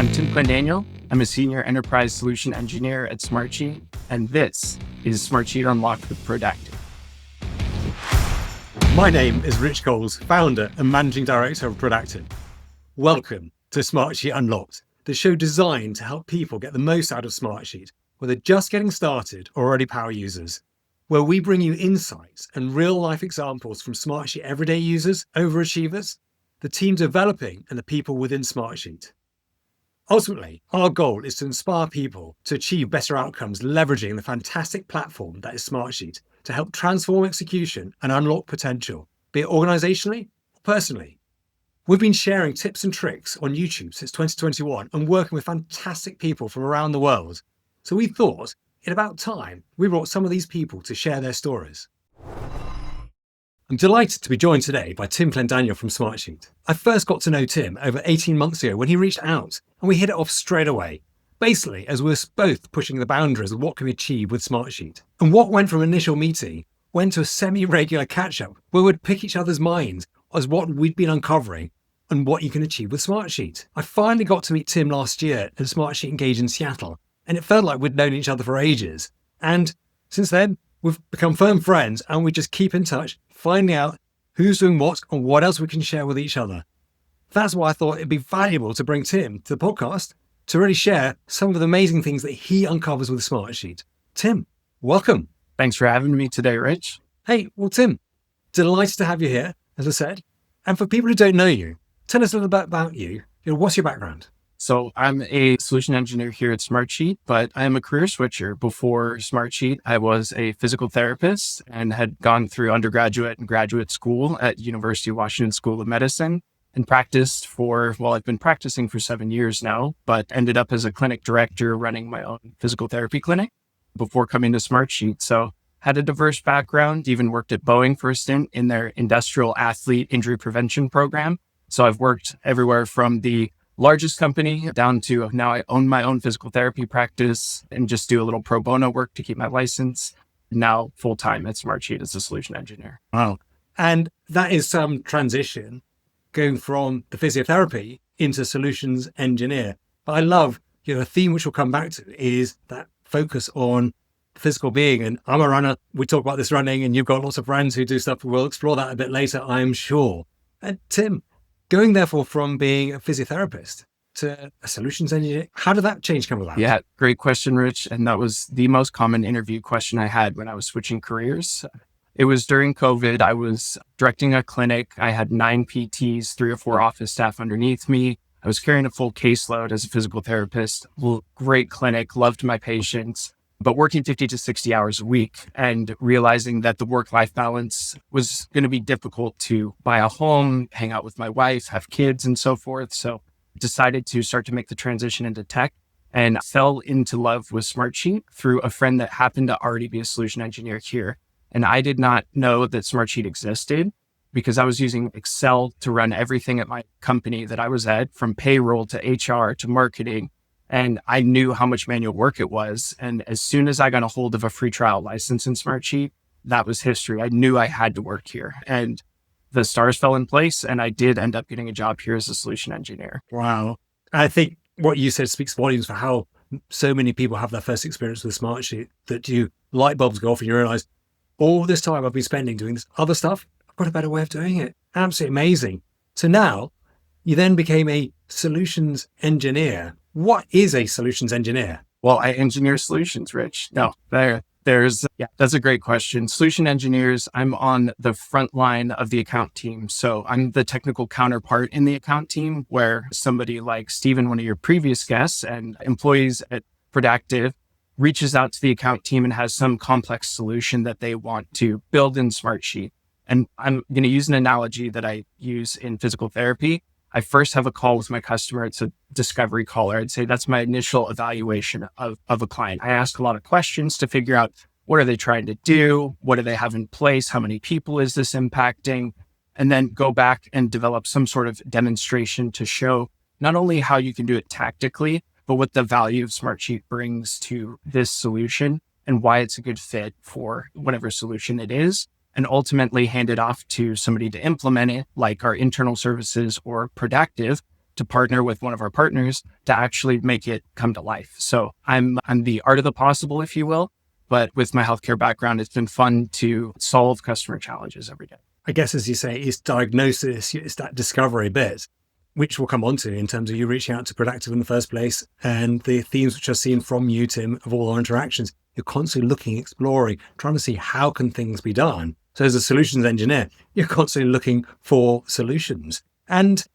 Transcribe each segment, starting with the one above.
I'm Tim Clendaniel. I'm a senior enterprise solution engineer at Smartsheet, and this is Smartsheet Unlocked with Productive. My name is Rich Coles, founder and managing director of Productive. Welcome to Smartsheet Unlocked, the show designed to help people get the most out of Smartsheet, whether just getting started or already power users, where we bring you insights and real-life examples from Smartsheet everyday users, overachievers, the team developing, and the people within Smartsheet. Ultimately, our goal is to inspire people to achieve better outcomes leveraging the fantastic platform that is Smartsheet to help transform execution and unlock potential, be it organizationally or personally. We've been sharing tips and tricks on YouTube since 2021 and working with fantastic people from around the world. So we thought it about time we brought some of these people to share their stories. I'm delighted to be joined today by Tim Clendaniel from Smartsheet. I first got to know Tim over 18 months ago when he reached out, and we hit it off straight away, basically as we were both pushing the boundaries of what can be achieved with Smartsheet. And what went from an initial meeting went to a semi-regular catch-up where we'd pick each other's minds as what we'd been uncovering and what you can achieve with Smartsheet. I finally got to meet Tim last year at Smartsheet Engage in Seattle, and it felt like we'd known each other for ages. And since then, we've become firm friends, and we just keep in touch, finding out who's doing what and what else we can share with each other. That's why I thought it'd be valuable to bring Tim to the podcast to really share some of the amazing things that he uncovers with Smartsheet. Tim, welcome. Thanks for having me today, Rich. Hey, well, Tim, delighted to have you here, as I said. And for people who don't know you, tell us a little bit about you. What's your background? So I'm a solution engineer here at Smartsheet, but I am a career switcher. Before Smartsheet, I was a physical therapist and had gone through undergraduate and graduate school at University of Washington School of Medicine and practiced I've been practicing for 7 years now, but ended up as a clinic director running my own physical therapy clinic before coming to Smartsheet. So had a diverse background, even worked at Boeing for a stint in their industrial athlete injury prevention program. So I've worked everywhere from the largest company down to now I own my own physical therapy practice and just do a little pro bono work to keep my license. Now full-time at Smartsheet as a solution engineer. Wow. And that is some transition going from the physiotherapy into solutions engineer. But I love, a theme which we'll come back to is that focus on physical being. And I'm a runner. We talk about this running and you've got lots of friends who do stuff. We'll explore that a bit later, I'm sure. And Tim, going therefore from being a physiotherapist to a solutions engineer, how did that change come about? Yeah, great question, Rich. And that was the most common interview question I had when I was switching careers. It was during COVID. I was directing a clinic. I had 9 PTs, 3 or 4 office staff underneath me. I was carrying a full caseload as a physical therapist. Well, great clinic, loved my patients, but working 50 to 60 hours a week and realizing that the work-life balance was going to be difficult to buy a home, hang out with my wife, have kids, and so forth. So decided to start to make the transition into tech and fell into love with Smartsheet through a friend that happened to already be a solution engineer here. And I did not know that Smartsheet existed because I was using Excel to run everything at my company that I was at, from payroll to HR to marketing. And I knew how much manual work it was. And as soon as I got a hold of a free trial license in Smartsheet, that was history. I knew I had to work here. And the stars fell in place. And I did end up getting a job here as a solution engineer. Wow. I think what you said speaks volumes for how so many people have their first experience with Smartsheet, that light bulbs go off and you realize, all this time I've been spending doing this other stuff, I've got a better way of doing it. Absolutely amazing. So now you then became a solutions engineer. What is a solutions engineer? Well, I engineer solutions, Rich. No, that's a great question. Solution engineers, I'm on the front line of the account team. So I'm the technical counterpart in the account team, where somebody like Steven, one of your previous guests, and employees at Productive reaches out to the account team and has some complex solution that they want to build in Smartsheet. And I'm going to use an analogy that I use in physical therapy. I first have a call with my customer. It's a discovery call, or I'd say that's my initial evaluation of a client. I ask a lot of questions to figure out, what are they trying to do? What do they have in place? How many people is this impacting? And then go back and develop some sort of demonstration to show not only how you can do it tactically, but what the value of Smartsheet brings to this solution and why it's a good fit for whatever solution it is. And ultimately hand it off to somebody to implement it, like our internal services or Productive, to partner with one of our partners to actually make it come to life. So I'm the art of the possible, if you will. But with my healthcare background, it's been fun to solve customer challenges every day. I guess, as you say, it's diagnosis, it's that discovery bit, which we'll come on to in terms of you reaching out to Productive in the first place and the themes which I've seen from you, Tim, of all our interactions. You're constantly looking, exploring, trying to see how can things be done. So as a solutions engineer, you're constantly looking for solutions. And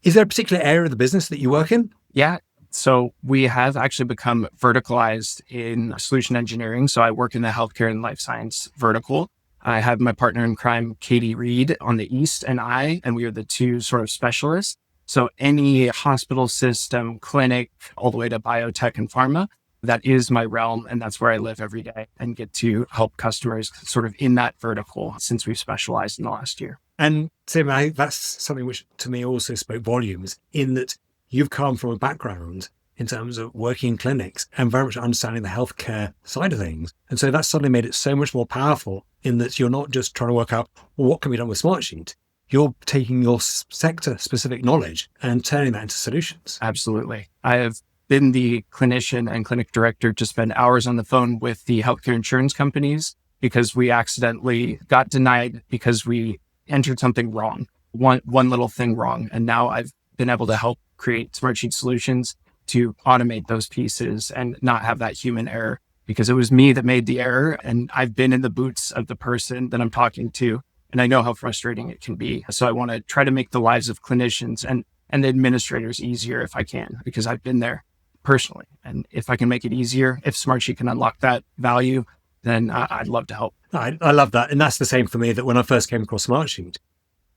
is there a particular area of the business that you work in? Yeah. So we have actually become verticalized in solution engineering. So I work in the healthcare and life science vertical. I have my partner in crime, Katie Reed, on the East, and we are the two sort of specialists. So any hospital system, clinic, all the way to biotech and pharma, that is my realm. And that's where I live every day and get to help customers sort of in that vertical since we've specialized in the last year. And Tim, that's something which to me also spoke volumes in that you've come from a background in terms of working in clinics and very much understanding the healthcare side of things. And so that suddenly made it so much more powerful in that you're not just trying to work out, well, what can be done with Smartsheet? You're taking your sector specific knowledge and turning that into solutions. Absolutely. I have been the clinician and clinic director to spend hours on the phone with the healthcare insurance companies because we accidentally got denied because we entered something wrong, one little thing wrong. And now I've been able to help create Smartsheet solutions to automate those pieces and not have that human error, because it was me that made the error. And I've been in the boots of the person that I'm talking to, and I know how frustrating it can be. So I want to try to make the lives of clinicians and the administrators easier if I can, because I've been there personally. And if I can make it easier, if Smartsheet can unlock that value, then I'd love to help. I love that. And that's the same for me, that when I first came across Smartsheet,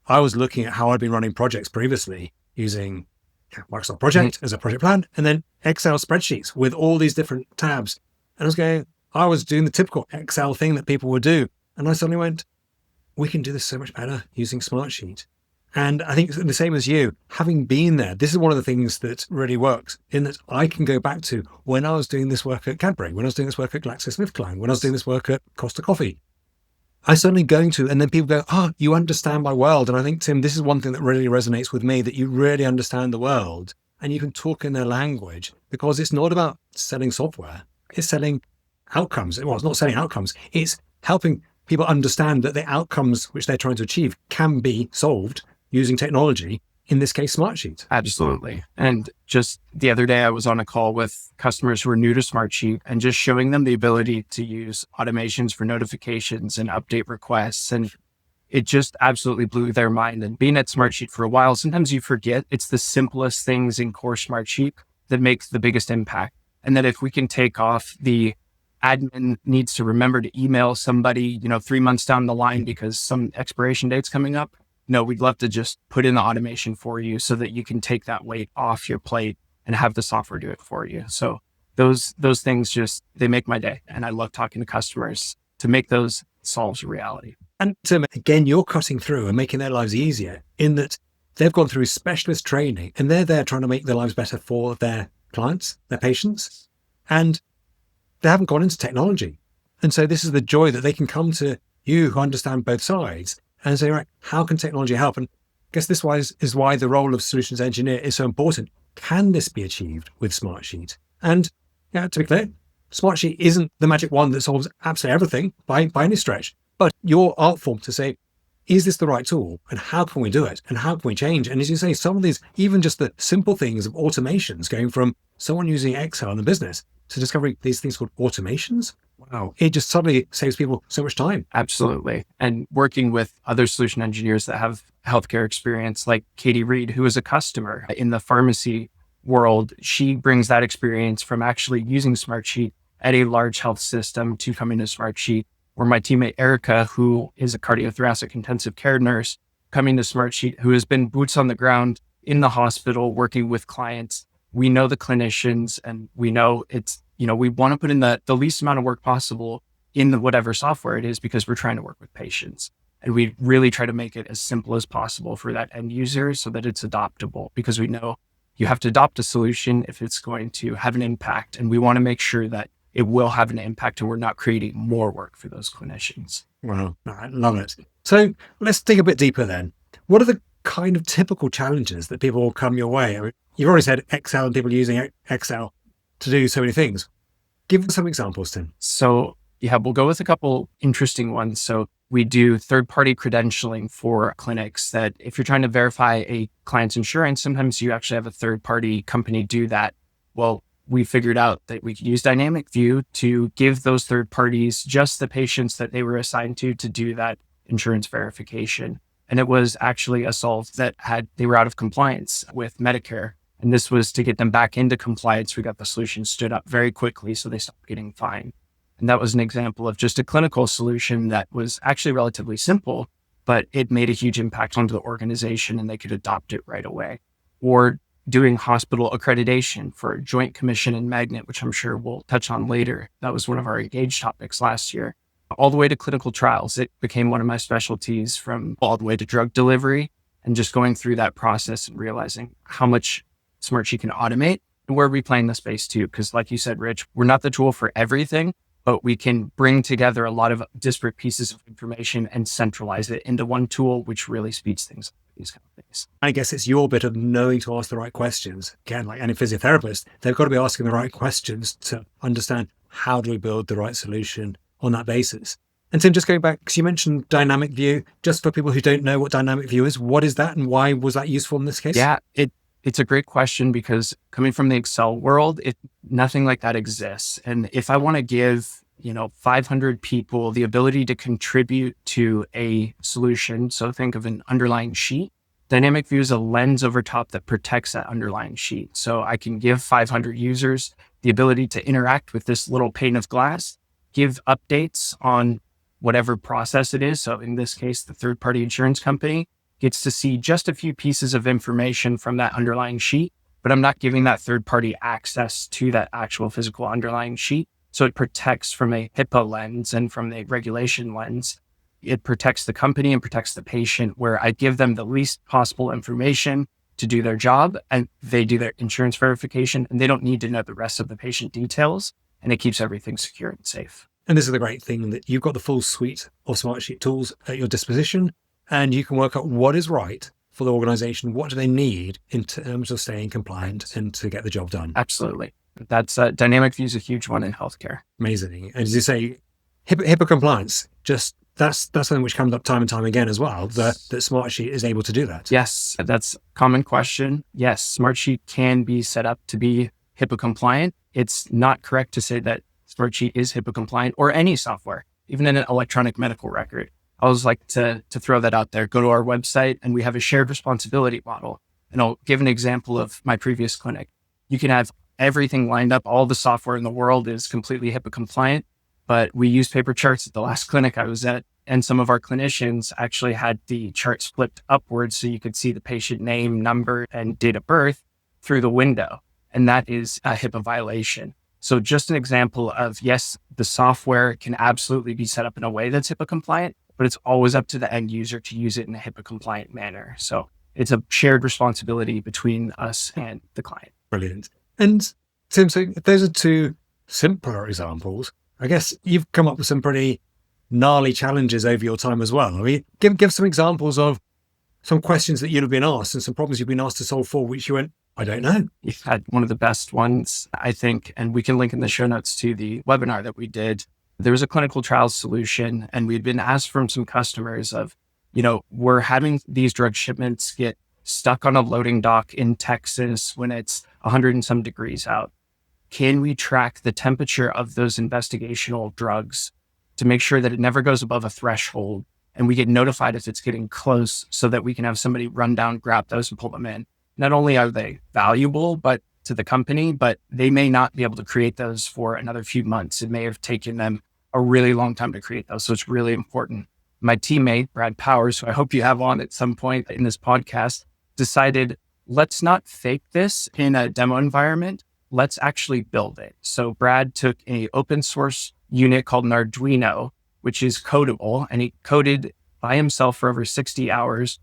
I was looking at how I'd been running projects previously using Microsoft Project as a project plan, and then Excel spreadsheets with all these different tabs. And I was doing the typical Excel thing that people would do. And I suddenly went, we can do this so much better using Smartsheet. And I think the same as you, having been there, this is one of the things that really works in that I can go back to when I was doing this work at Cadbury, when I was doing this work at GlaxoSmithKline, when I was doing this work at Costa Coffee. I suddenly going to, and then people go, oh, you understand my world. And I think, Tim, this is one thing that really resonates with me, that you really understand the world and you can talk in their language, because it's not about selling software. It's selling outcomes. Well, it's not selling outcomes. It's helping people understand that the outcomes which they're trying to achieve can be solved using technology, in this case, Smartsheet. Absolutely. And just the other day, I was on a call with customers who are new to Smartsheet and just showing them the ability to use automations for notifications and update requests. And it just absolutely blew their mind. And being at Smartsheet for a while, sometimes you forget it's the simplest things in core Smartsheet that makes the biggest impact. And that if we can take off the admin needs to remember to email somebody, 3 months down the line because some expiration date's coming up. No, we'd love to just put in the automation for you so that you can take that weight off your plate and have the software do it for you. So those things they make my day. And I love talking to customers to make those solves a reality. And Tim, again, you're cutting through and making their lives easier in that they've gone through specialist training and they're there trying to make their lives better for their clients, their patients, and they haven't gone into technology. And so this is the joy that they can come to you who understand both sides and say, right, how can technology help? And I guess this is why the role of solutions engineer is so important. Can this be achieved with Smartsheet? And to be clear, Smartsheet isn't the magic wand that solves absolutely everything by any stretch, but your art form to say, is this the right tool? And how can we do it? And how can we change? And as you say, some of these, even just the simple things of automations, going from someone using Excel in the business to discovering these things called automations. Wow. It just suddenly saves people so much time. Absolutely. And working with other solution engineers that have healthcare experience, like Katie Reed, who is a customer in the pharmacy world, she brings that experience from actually using Smartsheet at a large health system to coming to Smartsheet. Or my teammate Erica, who is a cardiothoracic intensive care nurse, coming to Smartsheet, who has been boots on the ground in the hospital working with clients. We know the clinicians and we know we want to put in the least amount of work possible in whatever software it is, because we're trying to work with patients. And we really try to make it as simple as possible for that end user so that it's adoptable, because we know you have to adopt a solution if it's going to have an impact. And we want to make sure that it will have an impact and we're not creating more work for those clinicians. Wow, I love it. So let's dig a bit deeper then. What are the kind of typical challenges that people will come your way? I mean, you've already said Excel and people using Excel to do so many things. Give us some examples, Tim. So yeah, we'll go with a couple interesting ones. So we do third-party credentialing for clinics that if you're trying to verify a client's insurance, sometimes you actually have a third-party company do that. Well, we figured out that we could use Dynamic View to give those third parties just the patients that they were assigned to do that insurance verification. And it was actually a solve that they were out of compliance with Medicare. And this was to get them back into compliance. We got the solution stood up very quickly, so they stopped getting fined. And that was an example of just a clinical solution that was actually relatively simple, but it made a huge impact onto the organization and they could adopt it right away. Or doing hospital accreditation for Joint Commission and Magnet, which I'm sure we'll touch on later. That was one of our Engage topics last year. All the way to clinical trials. It became one of my specialties, from all the way to drug delivery, and just going through that process and realizing how much Smartsheet can automate and where we play in the space too. Because like you said, Rich, we're not the tool for everything, but we can bring together a lot of disparate pieces of information and centralize it into one tool, which really speeds things up for these companies. I guess it's your bit of knowing to ask the right questions. Again, like any physiotherapist, they've got to be asking the right questions to understand how do we build the right solution on that basis. And Tim, just going back, because you mentioned Dynamic View, just for people who don't know what Dynamic View is, what is that and why was that useful in this case? Yeah, it's a great question, because coming from the Excel world, nothing like that exists. And if I want to give 500 people the ability to contribute to a solution, so think of an underlying sheet, Dynamic View is a lens over top that protects that underlying sheet. So I can give 500 users the ability to interact with this little pane of glass, give updates on whatever process it is. So in this case, the third-party insurance company gets to see just a few pieces of information from that underlying sheet, but I'm not giving that third party access to that actual physical underlying sheet. So it protects from a HIPAA lens and from a regulation lens. It protects the company and protects the patient, where I give them the least possible information to do their job, and they do their insurance verification, and they don't need to know the rest of the patient details, and it keeps everything secure and safe. And this is the great thing, that you've got the full suite of Smartsheet tools at your disposition, and you can work out what is right for the organization. What do they need in terms of staying compliant and to get the job done? Absolutely. That's Dynamic View is a huge one in healthcare. Amazing. And as you say, HIPAA compliance, just that's something which comes up time and time again as well, that Smartsheet is able to do that. Yes, that's a common question. Yes, Smartsheet can be set up to be HIPAA compliant. It's not correct to say that Smartsheet is HIPAA compliant, or any software, even in an electronic medical record. I always like to throw that out there. Go to our website, and we have a shared responsibility model. And I'll give an example of my previous clinic. You can have everything lined up. All the software in the world is completely HIPAA compliant, but we use paper charts at the last clinic I was at. And some of our clinicians actually had the charts flipped upwards so you could see the patient name, number, and date of birth through the window. And that is a HIPAA violation. So just an example of, yes, the software can absolutely be set up in a way that's HIPAA compliant, but it's always up to the end user to use it in a HIPAA compliant manner. So it's a shared responsibility between us and the client. Brilliant. And Tim, so if those are two simpler examples, I guess you've come up with some pretty gnarly challenges over your time as well. I mean, give some examples of some questions that you'd have been asked and some problems you've been asked to solve for, which you went, I don't know. You've had one of the best ones, I think, and we can link in the show notes to the webinar that we did. There was a clinical trials solution, and we'd been asked from some customers of, we're having these drug shipments get stuck on a loading dock in Texas when it's 100 and some degrees out. Can we track the temperature of those investigational drugs to make sure that it never goes above a threshold, and we get notified if it's getting close so that we can have somebody run down, grab those, and pull them in? Not only are they valuable to the company, but they may not be able to create those for another few months. It may have taken them a really long time to create those. So it's really important. My teammate, Brad Powers, who I hope you have on at some point in this podcast, decided, let's not fake this in a demo environment. Let's actually build it. So Brad took an open source unit called an Arduino, which is codable, and he coded by himself for over 60 hours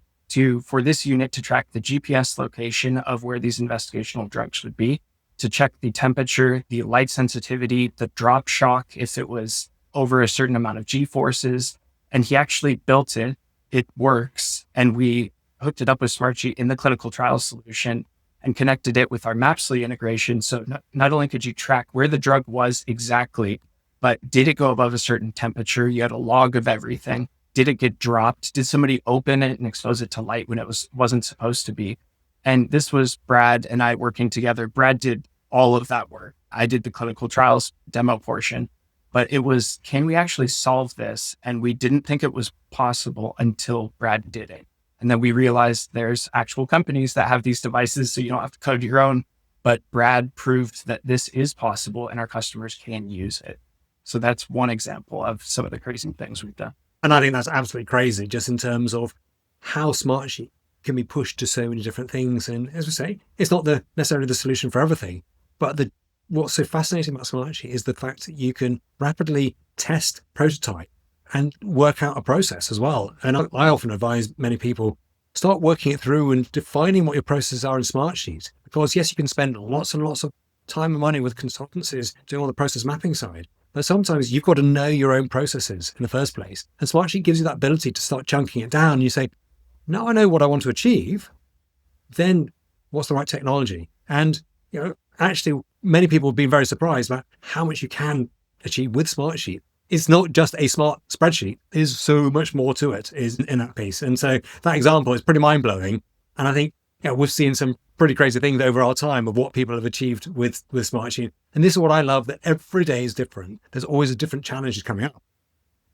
for this unit to track the GPS location of where these investigational drugs would be, to check the temperature, the light sensitivity, the drop shock, if it was over a certain amount of G forces. And he actually built it. It works. And we hooked it up with Smartsheet in the clinical trial solution and connected it with our Mapsly integration. So not only could you track where the drug was exactly, but did it go above a certain temperature? You had a log of everything. Did it get dropped? Did somebody open it and expose it to light when it wasn't supposed to be? And this was Brad and I working together. Brad did all of that work. I did the clinical trials demo portion, but it was, can we actually solve this? And we didn't think it was possible until Brad did it. And then we realized there's actual companies that have these devices, so you don't have to code your own. But Brad proved that this is possible and our customers can use it. So that's one example of some of the crazy things we've done. And I think that's absolutely crazy, just in terms of how Smartsheet can be pushed to so many different things. And as we say, it's not necessarily the solution for everything. But what's so fascinating about Smartsheet is the fact that you can rapidly test, prototype, and work out a process as well. And I often advise many people, start working it through and defining what your processes are in Smartsheet. Because yes, you can spend lots and lots of time and money with consultancies doing all the process mapping side. But sometimes you've got to know your own processes in the first place. And Smartsheet gives you that ability to start chunking it down. You say, now I know what I want to achieve, then what's the right technology? And, actually, many people have been very surprised about how much you can achieve with Smartsheet. It's not just a smart spreadsheet. There's so much more to it is in that piece. And so that example is pretty mind-blowing. And I think we've seen some pretty crazy things over our time of what people have achieved with Smartsheet. And this is what I love, that every day is different. There's always a different challenge coming up.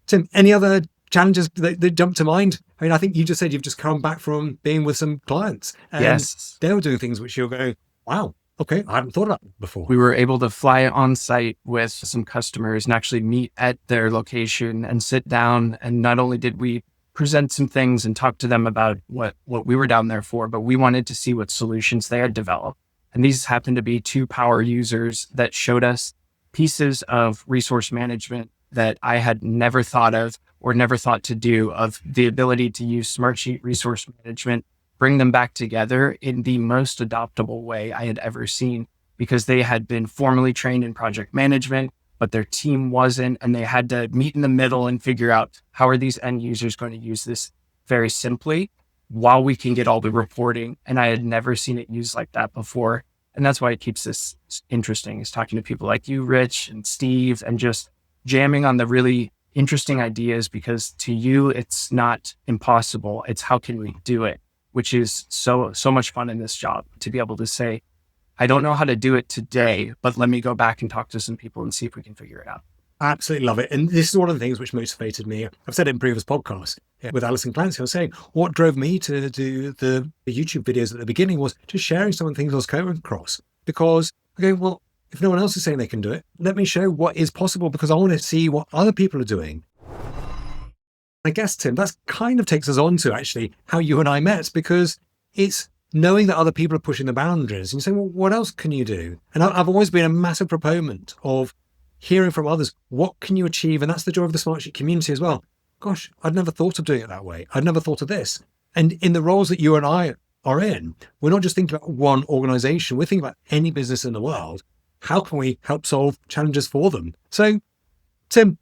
Tim, any other challenges that jump to mind? I mean, I think you just said you've just come back from being with some clients. And yes, they were doing things which you'll go, wow, okay, I haven't thought about that before. We were able to fly on site with some customers and actually meet at their location and sit down. And not only did we present some things and talk to them about what we were down there for, but we wanted to see what solutions they had developed. And these happened to be two power users that showed us pieces of resource management that I had never thought of or never thought to do, of the ability to use Smartsheet resource management, bring them back together in the most adoptable way I had ever seen, because they had been formally trained in project management, but their team wasn't, and they had to meet in the middle and figure out how are these end users going to use this very simply while we can get all the reporting. And I had never seen it used like that before. And that's why it keeps this interesting, is talking to people like you, Rich and Steve, and just jamming on the really interesting ideas, because to you, it's not impossible. It's how can we do it, which is so much fun in this job, to be able to say, I don't know how to do it today, but let me go back and talk to some people and see if we can figure it out. Absolutely love it. And this is one of the things which motivated me. I've said it in previous podcasts with Alison Clancy. I was saying what drove me to do the YouTube videos at the beginning was just sharing some of the things I was coming across. Because, okay, well, if no one else is saying they can do it, let me show what is possible, because I want to see what other people are doing. I guess, Tim, that kind of takes us on to actually how you and I met, because it's knowing that other people are pushing the boundaries and you say, well, what else can you do? And I've always been a massive proponent of hearing from others, what can you achieve? And that's the joy of the Smartsheet community as well. Gosh, I'd never thought of doing it that way. I'd never thought of this. And in the roles that you and I are in, we're not just thinking about one organization, we're thinking about any business in the world. How can we help solve challenges for them? So, Tim,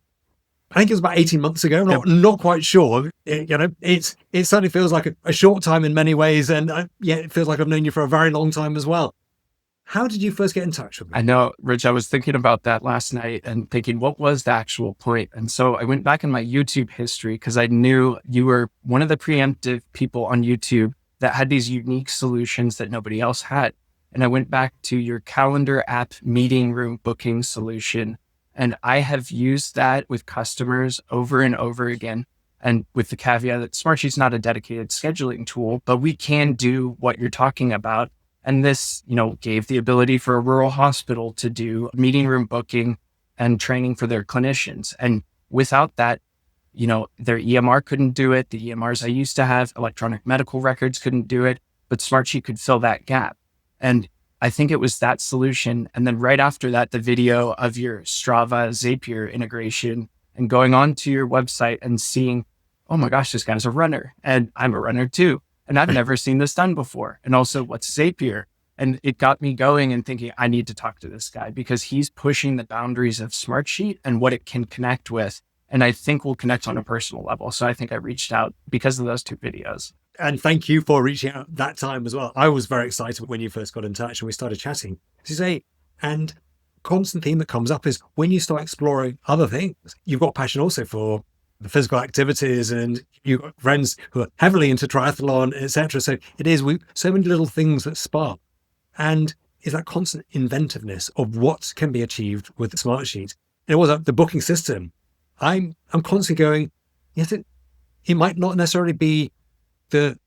I think it was about 18 months ago. I'm not quite sure. It certainly feels like a short time in many ways. And it feels like I've known you for a very long time as well. How did you first get in touch with me? I know, Rich, I was thinking about that last night and thinking, what was the actual point? And so I went back in my YouTube history, because I knew you were one of the preemptive people on YouTube that had these unique solutions that nobody else had. And I went back to your calendar app meeting room booking solution. And I have used that with customers over and over again. And with the caveat that Smartsheet's not a dedicated scheduling tool, but we can do what you're talking about. And this, gave the ability for a rural hospital to do meeting room booking and training for their clinicians. And without that, their EMR couldn't do it. The EMRs I used to have, electronic medical records, couldn't do it, but Smartsheet could fill that gap. And I think it was that solution. And then right after that, the video of your Strava Zapier integration, and going onto your website and seeing, oh my gosh, this guy's a runner and I'm a runner too. And I've never seen this done before. And also, what's Zapier? And it got me going and thinking, I need to talk to this guy, because he's pushing the boundaries of Smartsheet and what it can connect with. And I think we'll connect on a personal level. So I think I reached out because of those two videos. And thank you for reaching out that time as well. I was very excited when you first got in touch and we started chatting. As you say, and constant theme that comes up is when you start exploring other things, you've got passion also for the physical activities, and you've got friends who are heavily into triathlon, etc. So it is so many little things that spark, and is that constant inventiveness of what can be achieved with the Smartsheet. And it was the booking system. I'm constantly going, yes, it might not necessarily be the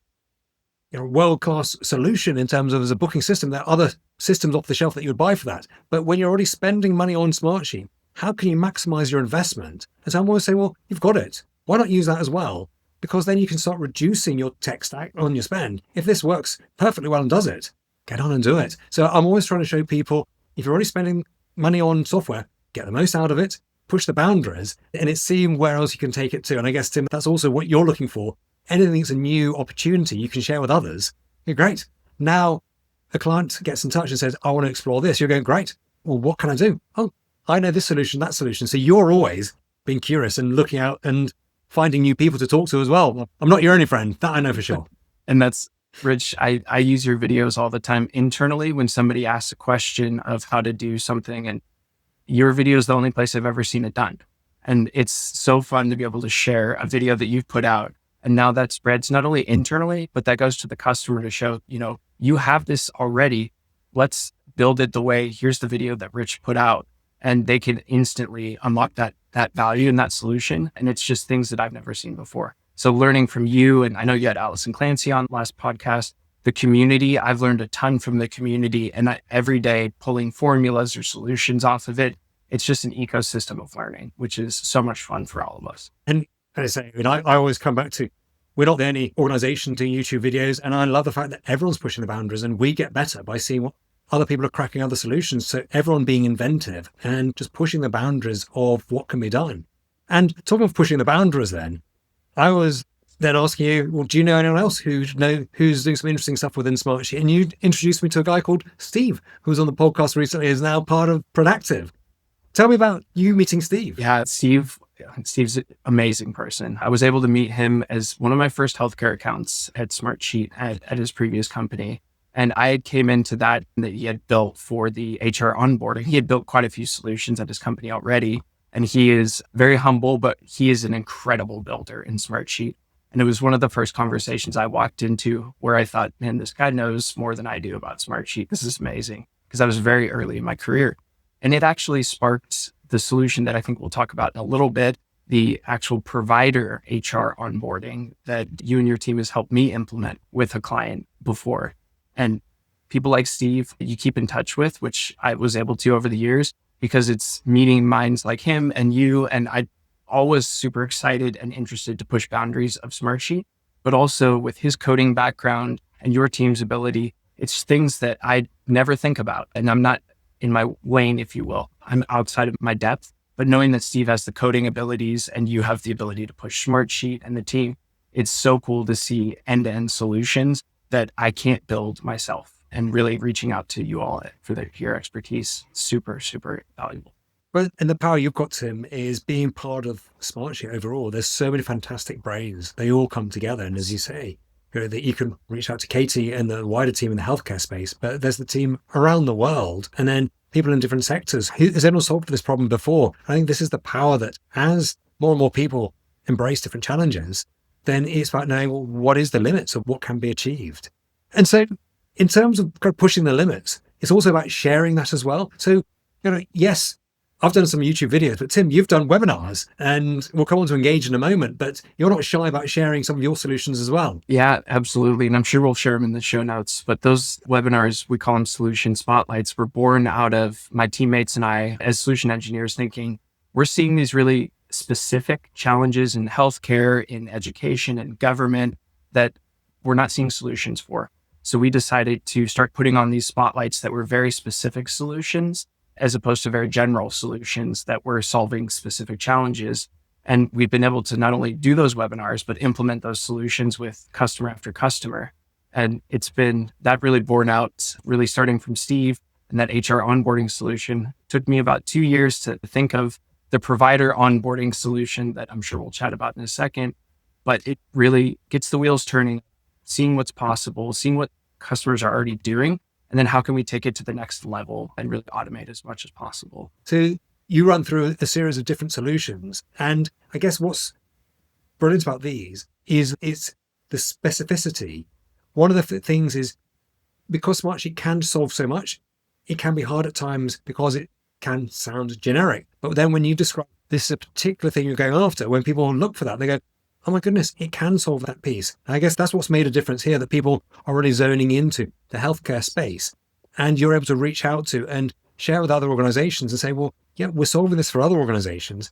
world-class solution in terms of as a booking system. There are other systems off the shelf that you would buy for that. But when you're already spending money on Smartsheet, how can you maximize your investment? And so I'm always saying, well, you've got it. Why not use that as well? Because then you can start reducing your tech stack on your spend. If this works perfectly well and does it, get on and do it. So I'm always trying to show people, if you're already spending money on software, get the most out of it, push the boundaries, and it's seeing where else you can take it to. And I guess, Tim, that's also what you're looking for. Anything that's a new opportunity you can share with others, you're great. Now, a client gets in touch and says, I want to explore this. You're going, great. Well, what can I do? Oh, I know this solution, that solution. So you're always being curious and looking out and finding new people to talk to as well. I'm not your only friend. That I know for sure. And that's, Rich, I use your videos all the time internally when somebody asks a question of how to do something, and your video is the only place I've ever seen it done. And it's so fun to be able to share a video that you've put out. And now that spreads not only internally, but that goes to the customer to show, you have this already. Let's build it the way, here's the video that Rich put out. And they can instantly unlock that value and that solution. And it's just things that I've never seen before. So learning from you, and I know you had Allison Clancy on last podcast, the community, I've learned a ton from the community, and every day pulling formulas or solutions off of it. It's just an ecosystem of learning, which is so much fun for all of us. And I say, I always come back to, we're not the only organization doing YouTube videos. And I love the fact that everyone's pushing the boundaries, and we get better by seeing what other people are cracking other solutions. So everyone being inventive and just pushing the boundaries of what can be done. And talking of pushing the boundaries, then I was then asking you, well, do you know anyone else who's doing some interesting stuff within Smartsheet? And you introduced me to a guy called Steve, who was on the podcast recently, is now part of Productive. Tell me about you meeting Steve. Yeah, Steve's an amazing person. I was able to meet him as one of my first healthcare accounts at Smartsheet at his previous company. And I came into that he had built for the HR onboarding. He had built quite a few solutions at his company already. And he is very humble, but he is an incredible builder in Smartsheet. And it was one of the first conversations I walked into where I thought, man, this guy knows more than I do about Smartsheet. This is amazing, because I was very early in my career. And it actually sparked the solution that I think we'll talk about in a little bit, the actual provider HR onboarding that you and your team has helped me implement with a client before. And people like Steve you keep in touch with, which I was able to over the years, because it's meeting minds like him and you. And I always super excited and interested to push boundaries of Smartsheet, but also with his coding background and your team's ability, it's things that I never think about. And I'm not in my lane, if you will. I'm outside of my depth, but knowing that Steve has the coding abilities and you have the ability to push Smartsheet and the team, it's so cool to see end-to-end solutions that I can't build myself, and really reaching out to you all for your expertise. Super, super valuable. Well, and the power you've got, Tim, is being part of Smartsheet overall. There's so many fantastic brains. They all come together. And as you say, that you can reach out to Katie and the wider team in the healthcare space, but there's the team around the world and then people in different sectors. Has anyone solved this problem before? I think this is the power that as more and more people embrace different challenges, then it's about knowing, well, what is the limits of what can be achieved? And so in terms of pushing the limits, it's also about sharing that as well. So, yes, I've done some YouTube videos, but Tim, you've done webinars, and we'll come on to Engage in a moment, but you're not shy about sharing some of your solutions as well. Yeah, absolutely. And I'm sure we'll share them in the show notes, but those webinars, we call them solution spotlights, were born out of my teammates and I as solution engineers thinking, we're seeing these really specific challenges in healthcare, in education, and government that we're not seeing solutions for. So we decided to start putting on these spotlights that were very specific solutions, as opposed to very general solutions that were solving specific challenges. And we've been able to not only do those webinars, but implement those solutions with customer after customer. And it's been that really borne out, really starting from Steve and that HR onboarding solution. It took me about 2 years to think of the provider onboarding solution that I'm sure we'll chat about in a second, but it really gets the wheels turning seeing what's possible, seeing what customers are already doing, and then how can we take it to the next level and really automate as much as possible. So you run through a series of different solutions. And I guess what's brilliant about these is it's the specificity. One of the things is because Smartsheet can solve so much, it can be hard at times because it can sound generic. But then when you describe this is a particular thing you're going after, when people look for that, they go, oh my goodness, it can solve that piece. And I guess that's what's made a difference here, that people are really zoning into the healthcare space. And you're able to reach out to and share with other organizations and say, well, yeah, we're solving this for other organizations.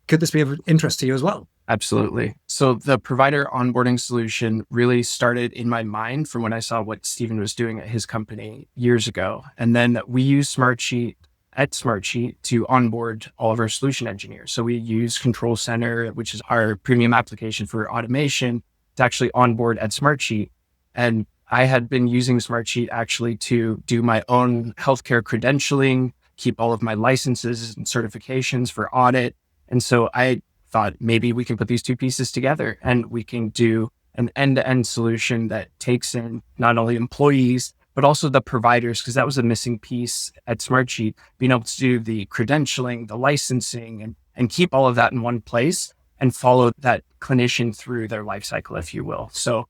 Could this be of interest to you as well? Absolutely. So the provider onboarding solution really started in my mind from when I saw what Stephen was doing at his company years ago. And then we use Smartsheet at Smartsheet to onboard all of our solution engineers. So we use Control Center, which is our premium application for automation, to actually onboard at Smartsheet. And I had been using Smartsheet actually to do my own healthcare credentialing, keep all of my licenses and certifications for audit. And so I thought maybe we can put these two pieces together and we can do an end-to-end solution that takes in not only employees, but also the providers, because that was a missing piece at Smartsheet, being able to do the credentialing, the licensing, and keep all of that in one place and follow that clinician through their life cycle, if you will. So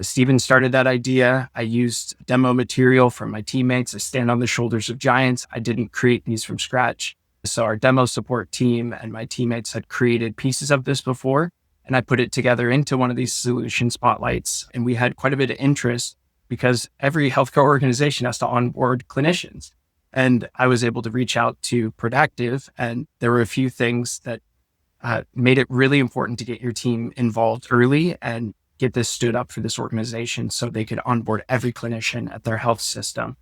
Stephen started that idea. I used demo material from my teammates. I stand on the shoulders of giants. I didn't create these from scratch. So our demo support team and my teammates had created pieces of this before, and I put it together into one of these solution spotlights. And we had quite a bit of interest because every healthcare organization has to onboard clinicians. And I was able to reach out to Productive, and there were a few things that made it really important to get your team involved early and get this stood up for this organization so they could onboard every clinician at their health system.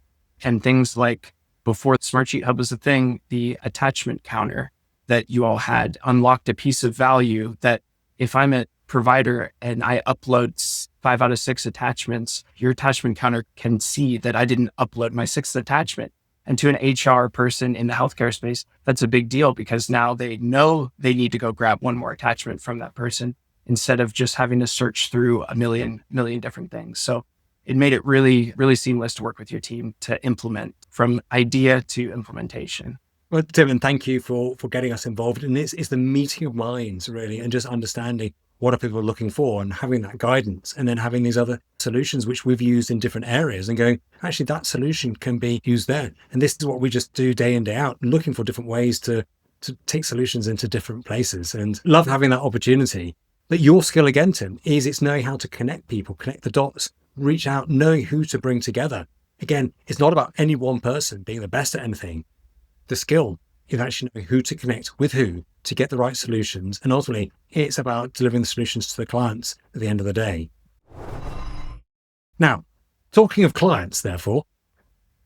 And things like, before Smartsheet Hub was a thing, the attachment counter that you all had unlocked a piece of value that if I'm a provider and I upload 5 out of 6 attachments, your attachment counter can see that I didn't upload my 6th attachment. And to an HR person in the healthcare space, that's a big deal because now they know they need to go grab one more attachment from that person instead of just having to search through a million different things. So it made it really, really seamless to work with your team to implement from idea to implementation. Well, Tim, and thank you for getting us involved in this. It's the meeting of minds, really, and just understanding what are people looking for and having that guidance, and then having these other solutions which we've used in different areas and going, actually, that solution can be used there. And this is what we just do day in, day out, looking for different ways to take solutions into different places, and love having that opportunity. But your skill again, Tim, is it's knowing how to connect people, connect the dots, reach out, knowing who to bring together. Again, it's not about any one person being the best at anything. The skill is actually knowing who to connect with who to get the right solutions. And ultimately, it's about delivering the solutions to the clients at the end of the day. Now, talking of clients, therefore,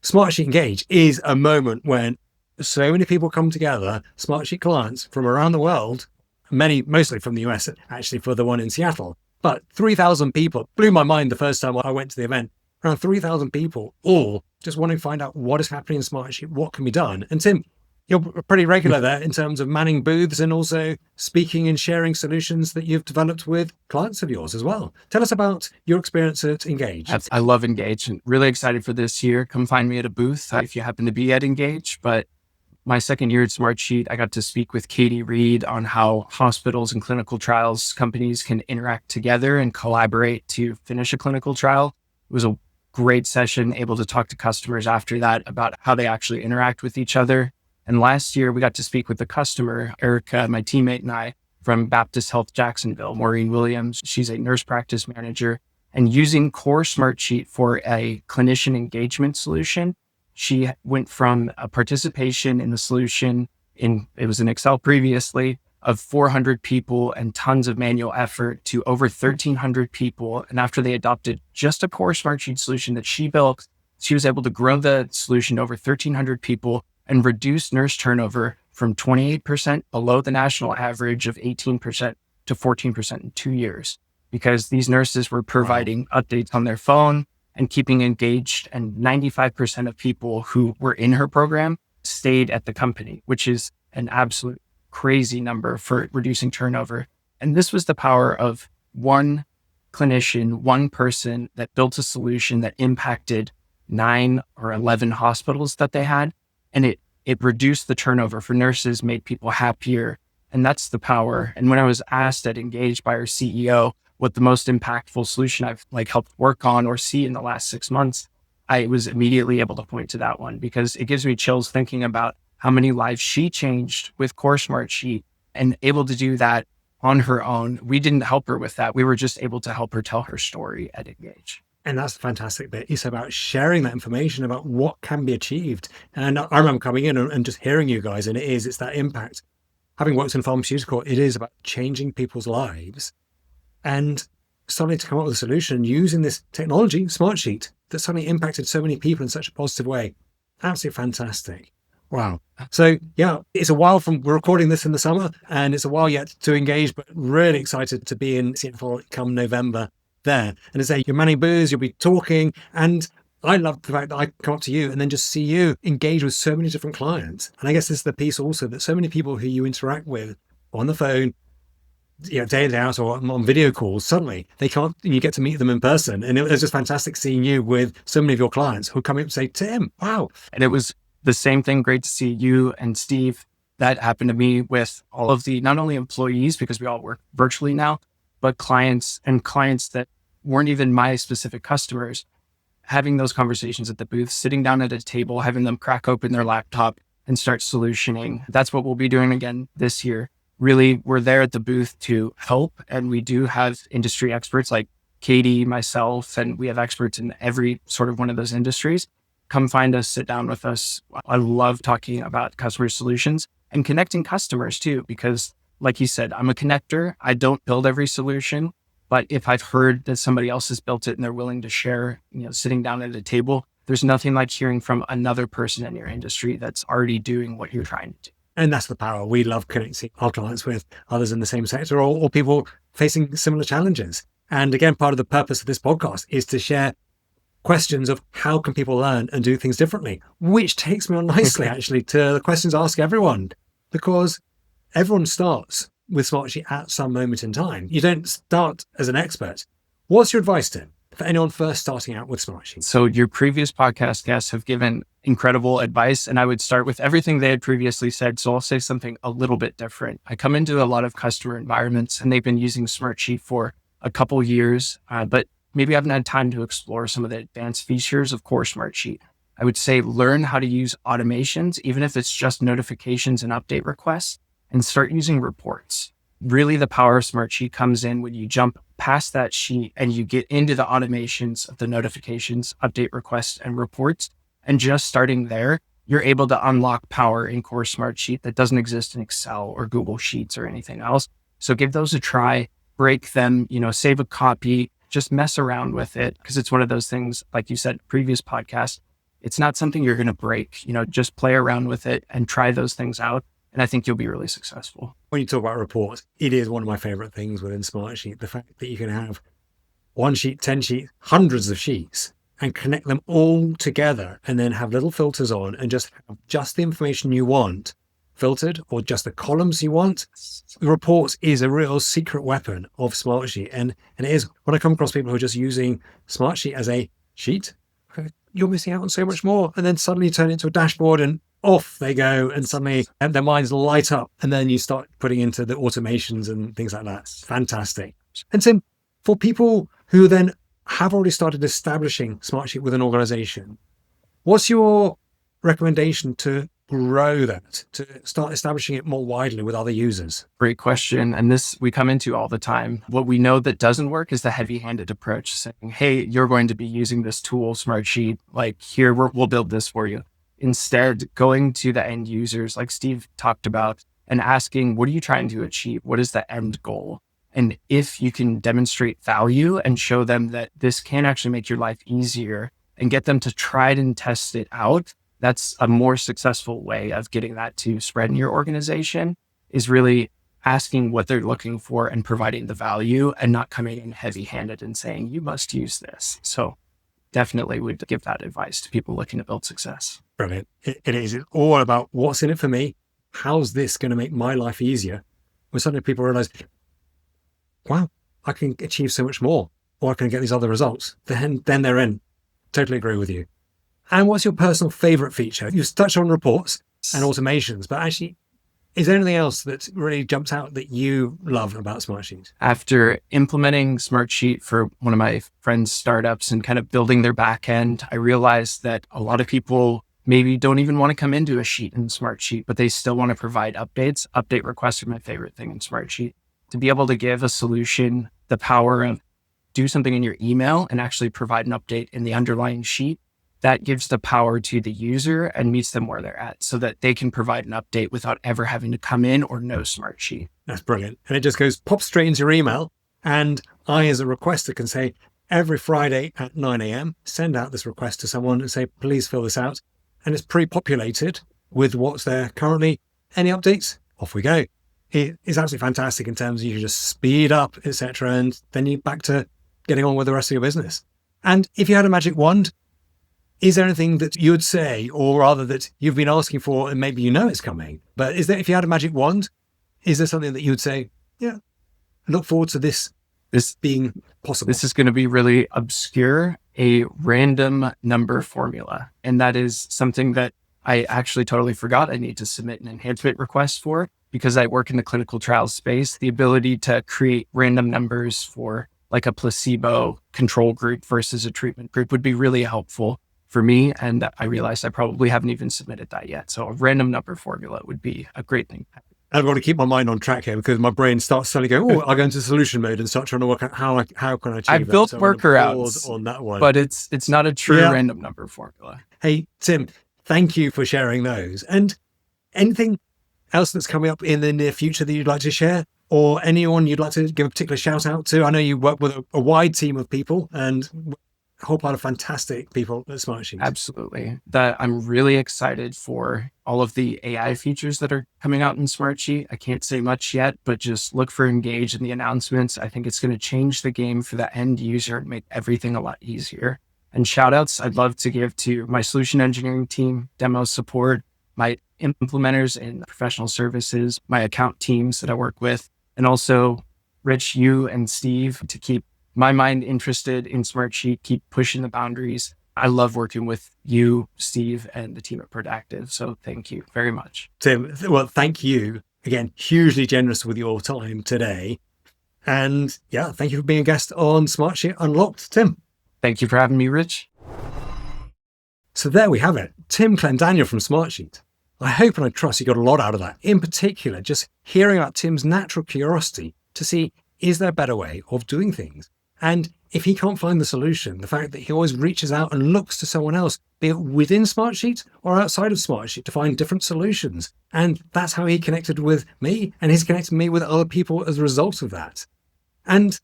Smartsheet Engage is a moment when so many people come together, Smartsheet clients from around the world, mostly from the US, actually, for the one in Seattle. But 3,000 people blew my mind the first time I went to the event. Around 3,000 people, all just wanting to find out what is happening in Smartsheet, what can be done. And Tim, you're pretty regular there in terms of manning booths and also speaking and sharing solutions that you've developed with clients of yours as well. Tell us about your experience at Engage. I love Engage and really excited for this year. Come find me at a booth if you happen to be at Engage. But my second year at Smartsheet, I got to speak with Katie Reed on how hospitals and clinical trials companies can interact together and collaborate to finish a clinical trial. It was a great session, able to talk to customers after that about how they actually interact with each other. And last year, we got to speak with the customer, Erica, my teammate, and I from Baptist Health Jacksonville, Maureen Williams. She's a nurse practice manager. And using core Smartsheet for a clinician engagement solution, she went from a participation in the solution it was in Excel previously, of 400 people and tons of manual effort to over 1,300 people. And after they adopted just a core Smartsheet solution that she built, she was able to grow the solution to over 1,300 people and reduce nurse turnover from 28% below the national average of 18% to 14% in 2 years, because these nurses were providing updates on their phone and keeping engaged. And 95% of people who were in her program stayed at the company, which is an absolute crazy number for reducing turnover. And this was the power of one clinician, one person that built a solution that impacted 9 or 11 hospitals that they had. And it reduced the turnover for nurses, made people happier. And that's the power. And when I was asked at Engage by our CEO what the most impactful solution I've helped work on or see in the last 6 months, I was immediately able to point to that one because it gives me chills thinking about how many lives she changed with Core Smartsheet and able to do that on her own. We didn't help her with that. We were just able to help her tell her story at Engage. And that's the fantastic bit. It's about sharing that information about what can be achieved. And I remember coming in and just hearing you guys, and it's that impact. Having worked in pharmaceutical, it is about changing people's lives and starting to come up with a solution using this technology, Smartsheet, that suddenly impacted so many people in such a positive way. Absolutely fantastic. Wow. So yeah, it's a while from, we're recording this in the summer and it's a while yet to Engage, but really excited to be in Seattle come November there. And to say you're manning booths, you'll be talking. And I love the fact that I come up to you and then just see you engage with so many different clients. And I guess this is the piece also that so many people who you interact with on the phone, day in, day out, or on video calls, suddenly they can't, you get to meet them in person. And it was just fantastic seeing you with so many of your clients who come up and say, Tim, wow. And it was the same thing. Great to see you and Steve. That happened to me with all of the, not only employees, because we all work virtually now, but clients and clients that weren't even my specific customers, having those conversations at the booth, sitting down at a table, having them crack open their laptop and start solutioning. That's what we'll be doing again this year. Really, we're there at the booth to help. And we do have industry experts like Katie, myself, and we have experts in every sort of one of those industries. Come find us, sit down with us. I love talking about customer solutions and connecting customers too, because like you said, I'm a connector. I don't build every solution, but if I've heard that somebody else has built it and they're willing to share, sitting down at a table, there's nothing like hearing from another person in your industry that's already doing what you're trying to do. And that's the power. We love connecting our clients with others in the same sector or people facing similar challenges. And again, part of the purpose of this podcast is to share questions of how can people learn and do things differently, which takes me on nicely actually to the questions I ask everyone, because everyone starts with Smartsheet at some moment in time. You don't start as an expert. What's your advice, Tim, for anyone first starting out with Smartsheet? So your previous podcast guests have given incredible advice, and I would start with everything they had previously said. So I'll say something a little bit different. I come into a lot of customer environments and they've been using Smartsheet for a couple years, but maybe I haven't had time to explore some of the advanced features of Core Smartsheet. I would say learn how to use automations, even if it's just notifications and update requests, and start using reports. Really, the power of Smartsheet comes in when you jump past that sheet and you get into the automations of the notifications, update requests, and reports. And just starting there, you're able to unlock power in Core Smartsheet that doesn't exist in Excel or Google Sheets or anything else. So give those a try, break them, save a copy, just mess around with it, because it's one of those things, like you said, previous podcast, it's not something you're going to break, just play around with it and try those things out. And I think you'll be really successful. When you talk about reports, it is one of my favorite things within Smartsheet. The fact that you can have 1 sheet, 10 sheets, hundreds of sheets and connect them all together and then have little filters on and just have just the information you want filtered or just the columns you want. The reports is a real secret weapon of Smartsheet. And it is, when I come across people who are just using Smartsheet as a sheet, you're missing out on so much more. And then suddenly you turn it into a dashboard and off they go, and suddenly their minds light up. And then you start putting into the automations and things like that. It's fantastic. And Tim, for people who then have already started establishing Smartsheet with an organization, what's your recommendation to grow that, to start establishing it more widely with other users? Great question. And this we come into all the time. What we know that doesn't work is the heavy-handed approach, saying, hey, you're going to be using this tool, Smartsheet, here, we'll build this for you. Instead, going to the end users, like Steve talked about, and asking, what are you trying to achieve? What is the end goal? And if you can demonstrate value and show them that this can actually make your life easier and get them to try it and test it out, that's a more successful way of getting that to spread in your organization, is really asking what they're looking for and providing the value and not coming in heavy-handed and saying, you must use this. So definitely would give that advice to people looking to build success. Brilliant. It is. It's all about what's in it for me. How's this going to make my life easier? When suddenly people realize, wow, I can achieve so much more. or I can get these other results, then they're in. Totally agree with you. And what's your personal favorite feature? You've touched on reports and automations, but actually, is there anything else that really jumps out that you love about Smartsheet? After implementing Smartsheet for one of my friends' startups and kind of building their back end, I realized that a lot of people maybe don't even want to come into a sheet in Smartsheet, but they still want to provide updates. Update requests are my favorite thing in Smartsheet. To be able to give a solution the power of do something in your email and actually provide an update in the underlying sheet, that gives the power to the user and meets them where they're at so that they can provide an update without ever having to come in or know Smartsheet. That's brilliant. And it just goes pop straight into your email. And I, as a requester, can say every Friday at 9 a.m., send out this request to someone and say, please fill this out. And it's pre-populated with what's there currently. Any updates? Off we go. It is absolutely fantastic in terms of you can just speed up, etc. And then you're back to getting on with the rest of your business. And if you had a magic wand, is there anything that you would say, or rather that you've been asking for and maybe you know it's coming, but is there, if you had a magic wand, is there something that you would say, yeah, look forward to this being possible? This is going to be really obscure, a random number formula. And that is something that I actually totally forgot I need to submit an enhancement request for because I work in the clinical trial space. The ability to create random numbers for like a placebo control group versus a treatment group would be really helpful for me. And I realized I probably haven't even submitted that yet. So a random number formula would be a great thing. I've got to keep my mind on track here because my brain starts suddenly going, oh, I'll go into solution mode and start trying to work out how can I achieve I've built so workarounds on that one. But it's not a true random number formula. Hey, Tim, thank you for sharing those. And anything else that's coming up in the near future that you'd like to share? Or anyone you'd like to give a particular shout out to? I know you work with a wide team of people and a whole pile of fantastic people at Smartsheet. Absolutely. I'm really excited for all of the AI features that are coming out in Smartsheet. I can't say much yet, but just look for Engage in the announcements. I think it's going to change the game for the end user and make everything a lot easier. And shout outs I'd love to give to my solution engineering team, demo support, my implementers in professional services, my account teams that I work with, and also Rich, you and Steve to keep my mind interested in Smartsheet, keep pushing the boundaries. I love working with you, Steve, and the team at Productive. So thank you very much. Tim, well, thank you. Again, hugely generous with your time today. And yeah, thank you for being a guest on Smartsheet Unlocked, Tim. Thank you for having me, Rich. So there we have it. Tim Clendaniel from Smartsheet. I hope and I trust you got a lot out of that. In particular, just hearing about Tim's natural curiosity to see, is there a better way of doing things? And if he can't find the solution, the fact that he always reaches out and looks to someone else, be it within Smartsheet or outside of Smartsheet, to find different solutions. And that's how he connected with me, and he's connected me with other people as a result of that. And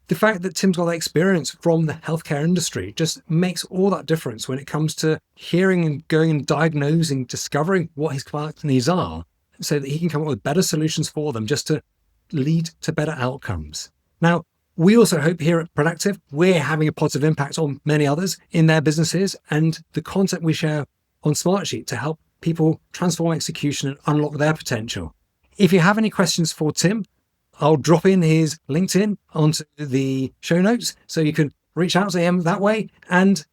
the fact that Tim's got that experience from the healthcare industry just makes all that difference when it comes to hearing and going and diagnosing, discovering what his clients' needs are, so that he can come up with better solutions for them just to lead to better outcomes. Now, we also hope here at Productive, we're having a positive impact on many others in their businesses and the content we share on Smartsheet to help people transform execution and unlock their potential. If you have any questions for Tim, I'll drop in his LinkedIn onto the show notes so you can reach out to him that way. And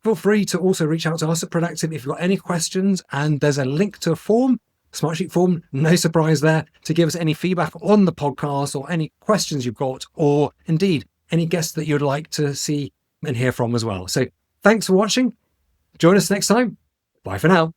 feel free to also reach out to us at Productive if you've got any questions. And there's a link to a form, Smartsheet form, no surprise there, to give us any feedback on the podcast or any questions you've got, or indeed any guests that you'd like to see and hear from as well. So thanks for watching. Join us next time. Bye for now.